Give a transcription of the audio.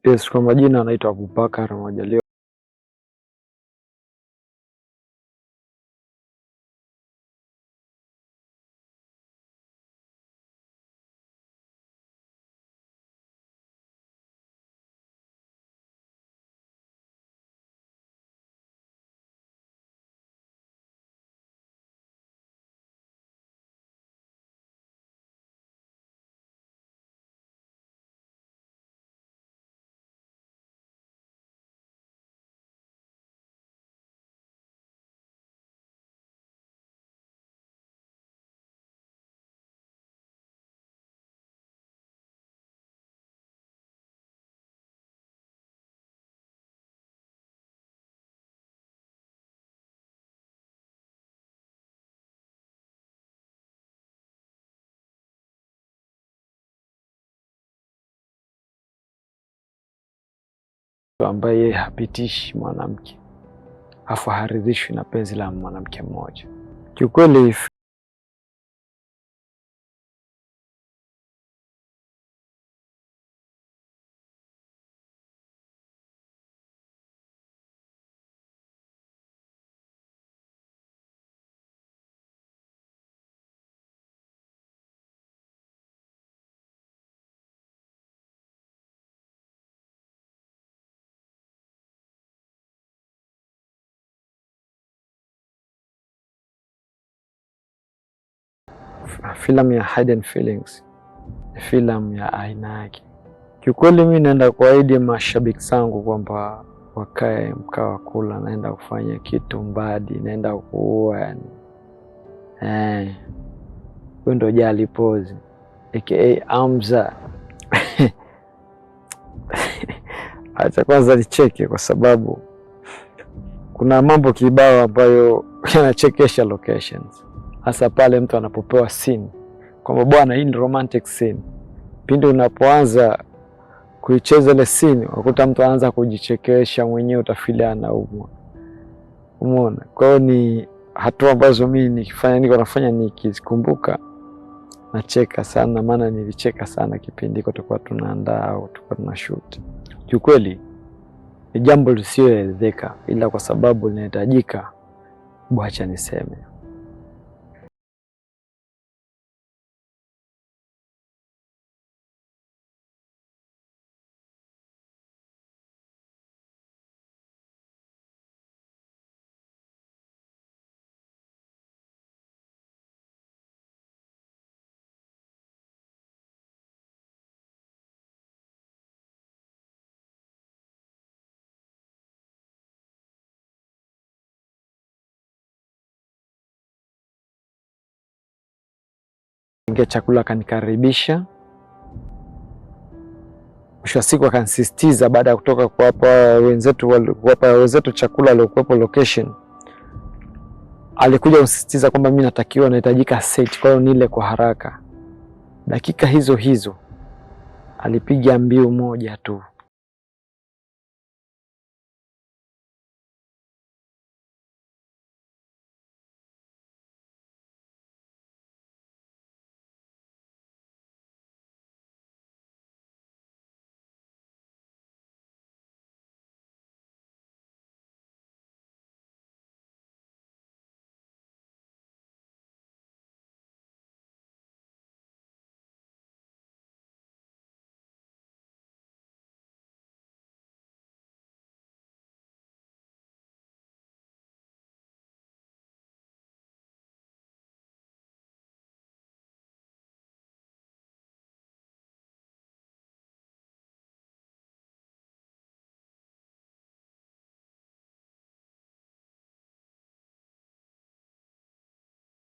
Yes, kwa majina anaitwa Abubakar Majaliwa. Ambaye yeye hapitishi mwanamke, afu haridhishwi na penzi la mwanamke mmoja. Kiukweli filamu ya Hidden Feelings ni filamu ya aina yake. Kiukweli mimi naenda kuahidi mashabiki zangu kwamba wakae mkao wa kula, naenda kufanya kitu mbadi, naenda kuua yani. Huyo ndo Jali Pose aka Hamza. Acha kwanza nicheke kwa sababu kuna mambo kibao ambayo yanachekesha locations. Hasa pale mtu anapopewa scene kwamba bwana, hii ni romantic scene. Pindi unapoanza kuicheza ile scene, ukuta mtu anaanza kujichekesha mwenyewe, utafilia anaumwa. Umeona? Kwa hiyo ni hatua ambazo mimi nafanya nikizikumbuka nacheka sana, maana nilicheka sana kipindi tulikuwa tunaandaa au tulikuwa tunashoot. Kiukweli ni jambo lisioelezeka, ila kwa sababu linahitajika, bwacha niseme. Ingia chakula akanikaribisha, mwisho wa siku akanisisitiza baada ya kutoka kuwapa wenzetu chakula waliokuwepo location, alikuja kusisitiza kwamba mimi nahitajika set, kwa hiyo nile kwa haraka. Dakika hizo alipiga mbiu moja tu,